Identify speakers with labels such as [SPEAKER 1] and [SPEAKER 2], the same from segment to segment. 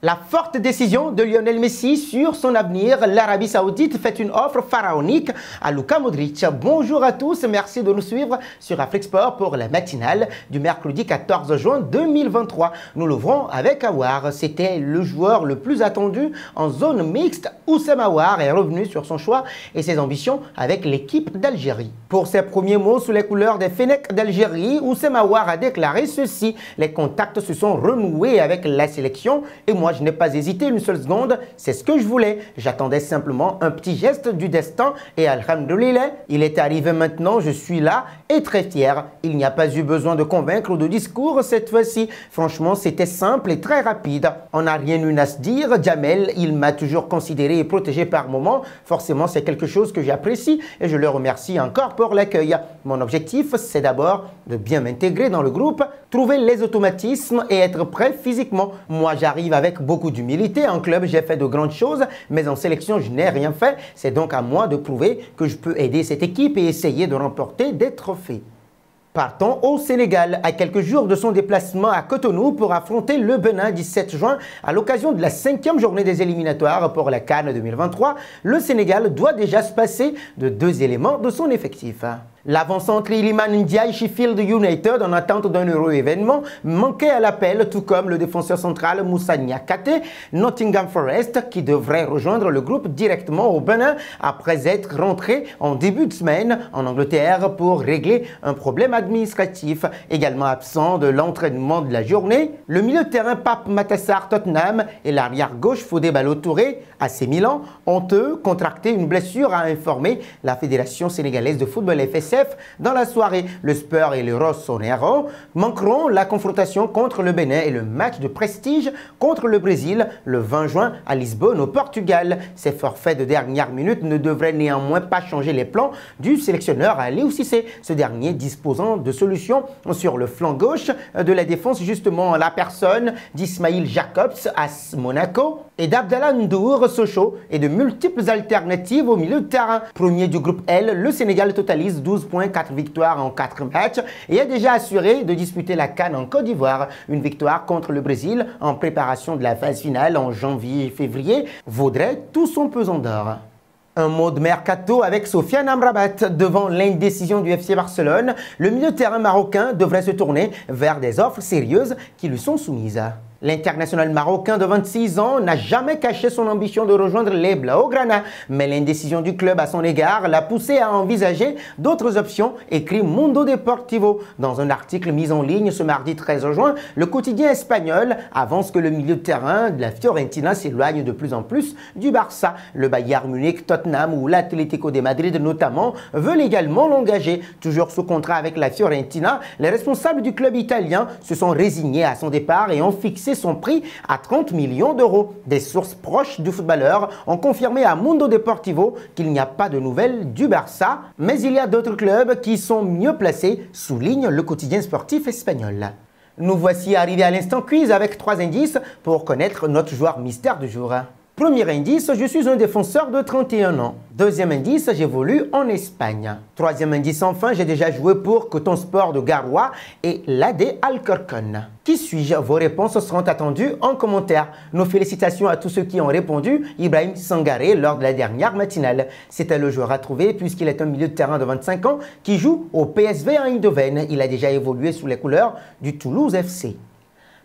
[SPEAKER 1] La forte décision de Lionel Messi sur son avenir, l'Arabie Saoudite fait une offre pharaonique à Luka Modric. Bonjour à tous, merci de nous suivre sur Afrique Sport pour la matinale du mercredi 14 juin 2023. Nous l'ouvrons avec Aouar. C'était le joueur le plus attendu en zone mixte. Oussem Aouar est revenu sur son choix et ses ambitions avec l'équipe d'Algérie. Pour ses premiers mots sous les couleurs des Fennecs d'Algérie, Oussem Aouar a déclaré ceci: les contacts se sont renoués avec la sélection et moi je n'ai pas hésité une seule seconde, c'est ce que je voulais. J'attendais simplement un petit geste du destin et alhamdoulilah, il est arrivé maintenant, je suis là et très fier. Il n'y a pas eu besoin de convaincre ou de discours cette fois-ci. Franchement, c'était simple et très rapide. On n'a rien eu à se dire. Jamel, il m'a toujours considéré et protégé par moments. Forcément, c'est quelque chose que j'apprécie et je le remercie encore pour l'accueil. Mon objectif, c'est d'abord de bien m'intégrer dans le groupe, trouver les automatismes et être prêt physiquement. Moi, j'arrive avec beaucoup d'humilité. En club, j'ai fait de grandes choses, mais en sélection, je n'ai rien fait. C'est donc à moi de prouver que je peux aider cette équipe et essayer de remporter des trophées. Partons au Sénégal, à quelques jours de son déplacement à Cotonou pour affronter le Bénin 17 juin à l'occasion de la 5e journée des éliminatoires pour la CAN 2023. Le Sénégal doit déjà se passer de 2 éléments de son effectif. L'avant-centre Iliman Ndiaye Sheffield United, en attente d'un heureux événement, manquait à l'appel, tout comme le défenseur central Moussa Niakate, Nottingham Forest, qui devrait rejoindre le groupe directement au Bénin après être rentré en début de semaine en Angleterre pour régler un problème administratif. Également absent de l'entraînement de la journée, le milieu de terrain Pape Matar Tottenham et l'arrière-gauche Fodé Ballo-Touré, AC Milan, ont eux contracté une blessure, a informé la Fédération sénégalaise de football FSF. Dans la soirée, le Spurs et le Rossonero manqueront la confrontation contre le Bénin et le match de prestige contre le Brésil le 20 juin à Lisbonne au Portugal. Ces forfaits de dernière minute ne devraient néanmoins pas changer les plans du sélectionneur Aliou Cissé, ce dernier disposant de solutions sur le flanc gauche de la défense, justement la personne d'Ismail Jacobs à Monaco et d'Abdallah Ndour Sochaux et de multiples alternatives au milieu de terrain. Premier du groupe L, le Sénégal totalise 12 points, 4 victoires en 4 matchs et est déjà assuré de disputer la CAN en Côte d'Ivoire. Une victoire contre le Brésil en préparation de la phase finale en janvier et février vaudrait tout son pesant d'or. Un mot de mercato avec Sofiane Amrabat. Devant l'indécision du FC Barcelone, le milieu de terrain marocain devrait se tourner vers des offres sérieuses qui lui sont soumises. L'international marocain de 26 ans n'a jamais caché son ambition de rejoindre les Blaugrana, mais l'indécision du club à son égard l'a poussé à envisager d'autres options, écrit Mundo Deportivo. Dans un article mis en ligne ce mardi 13 juin, le quotidien espagnol avance que le milieu de terrain de la Fiorentina s'éloigne de plus en plus du Barça. Le Bayern Munich, Tottenham ou l'Atlético de Madrid notamment veulent également l'engager. Toujours sous contrat avec la Fiorentina, les responsables du club italien se sont résignés à son départ et ont fixé son prix à 30 millions d'euros. Des sources proches du footballeur ont confirmé à Mundo Deportivo qu'il n'y a pas de nouvelles du Barça, mais il y a d'autres clubs qui sont mieux placés, souligne le quotidien sportif espagnol. Nous voici arrivés à l'instant quiz avec 3 indices pour connaître notre joueur mystère du jour. Premier indice, je suis un défenseur de 31 ans. Deuxième indice, j'évolue en Espagne. Troisième indice, enfin, j'ai déjà joué pour Coton Sport de Garoua et l'AD Alcorcón. Qui suis-je? Vos réponses seront attendues en commentaire. Nos félicitations à tous ceux qui ont répondu. Ibrahim Sangaré lors de la dernière matinale. C'était le joueur à trouver puisqu'il est un milieu de terrain de 25 ans qui joue au PSV Eindhoven. Il a déjà évolué sous les couleurs du Toulouse FC.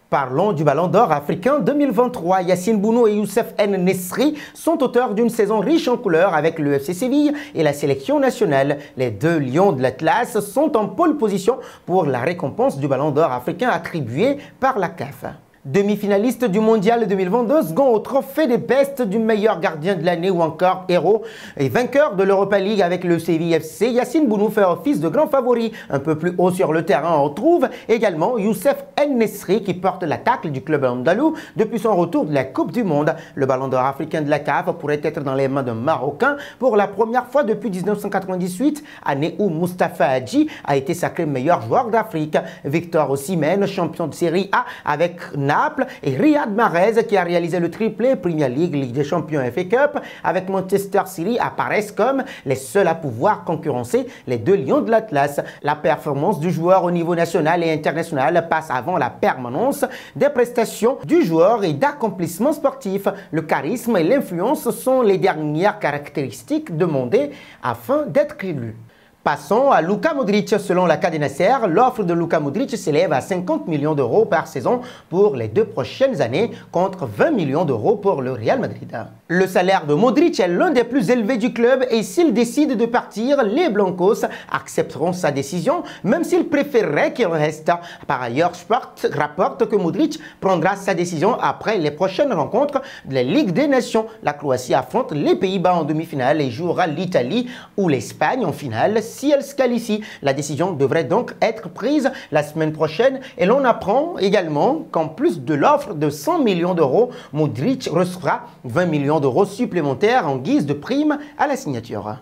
[SPEAKER 1] Parlons du Ballon d'Or africain 2023. Yacine Bounou et Youssef N'Nesri sont auteurs d'une saison riche en couleurs avec le FC Séville et la sélection nationale. Les 2 lions de l'Atlas sont en pole position pour la récompense du Ballon d'Or africain attribuée par la CAF. Demi-finaliste du Mondial 2022, second au trophée des bestes du meilleur gardien de l'année ou encore héros et vainqueur de l'Europa League avec le Séville FC, Yacine Bounou fait office de grand favori. Un peu plus haut sur le terrain, on trouve également Youssef N'Nesri qui porte la tacle du club andalou depuis son retour de la Coupe du Monde. Le Ballon d'Or africain de la CAF pourrait être dans les mains d'un Marocain pour la première fois depuis 1998, année où Moustapha Hadji a été sacré meilleur joueur d'Afrique. Victor Osimhen, champion de Série A avec Naples et Riyad Mahrez qui a réalisé le triplé Premier League, Ligue des Champions et FA Cup avec Manchester City apparaissent comme les seuls à pouvoir concurrencer les deux lions de l'Atlas. La performance du joueur au niveau national et international passe avant la permanence des prestations du joueur et d'accomplissements sportifs. Le charisme et l'influence sont les dernières caractéristiques demandées afin d'être élu. Passons à Luka Modric. Selon la Cadena Ser, l'offre de Luka Modric s'élève à 50 millions d'euros par saison pour les 2 prochaines années contre 20 millions d'euros pour le Real Madrid. Le salaire de Modric est l'un des plus élevés du club et s'il décide de partir, les Blancos accepteront sa décision, même s'ils préféreraient qu'il reste. Par ailleurs, Sport rapporte que Modric prendra sa décision après les prochaines rencontres de la Ligue des Nations. La Croatie affronte les Pays-Bas en demi-finale et jouera l'Italie ou l'Espagne en finale. Si elle se qualifie, la décision devrait donc être prise la semaine prochaine et l'on apprend également qu'en plus de l'offre de 100 millions d'euros, Modric recevra 20 millions d'euros supplémentaires en guise de prime à la signature.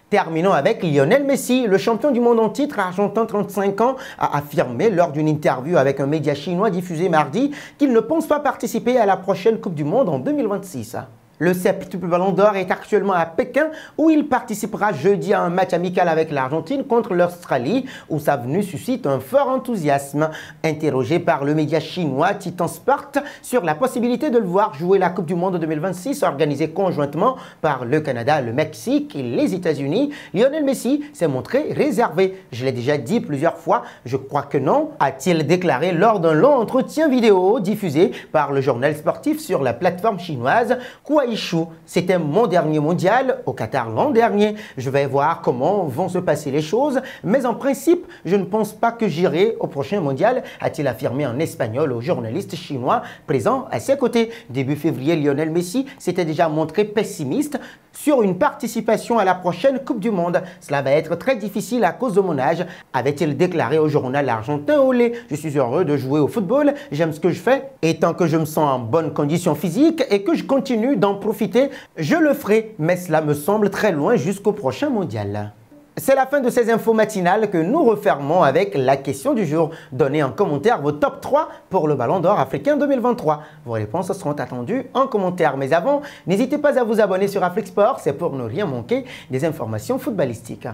[SPEAKER 1] Terminons avec Lionel Messi. Le champion du monde en titre argentin 35 ans a affirmé lors d'une interview avec un média chinois diffusé mardi qu'il ne pense pas participer à la prochaine Coupe du Monde en 2026. Le septuple Ballon d'Or est actuellement à Pékin où il participera jeudi à un match amical avec l'Argentine contre l'Australie où sa venue suscite un fort enthousiasme. Interrogé par le média chinois Titan Sport sur la possibilité de le voir jouer la Coupe du Monde 2026 organisée conjointement par le Canada, le Mexique et les États-Unis, Lionel Messi s'est montré réservé. Je l'ai déjà dit plusieurs fois, je crois que non, a-t-il déclaré lors d'un long entretien vidéo diffusé par le journal sportif sur la plateforme chinoise C'était mon dernier mondial au Qatar l'an dernier. Je vais voir comment vont se passer les choses, mais en principe, je ne pense pas que j'irai au prochain mondial, a-t-il affirmé en espagnol au journaliste chinois présent à ses côtés. Début février, Lionel Messi s'était déjà montré pessimiste sur une participation à la prochaine Coupe du Monde. Cela va être très difficile à cause de mon âge, avait-il déclaré au journal argentin Olé. Je suis heureux de jouer au football, j'aime ce que je fais, et tant que je me sens en bonne condition physique et que je continue d'en profiter, je le ferai, mais cela me semble très loin jusqu'au prochain mondial. C'est la fin de ces infos matinales que nous refermons avec la question du jour. Donnez en commentaire vos top 3 pour le Ballon d'Or africain 2023. Vos réponses seront attendues en commentaire. Mais avant, n'hésitez pas à vous abonner sur Afrique Sport, c'est pour ne rien manquer des informations footballistiques.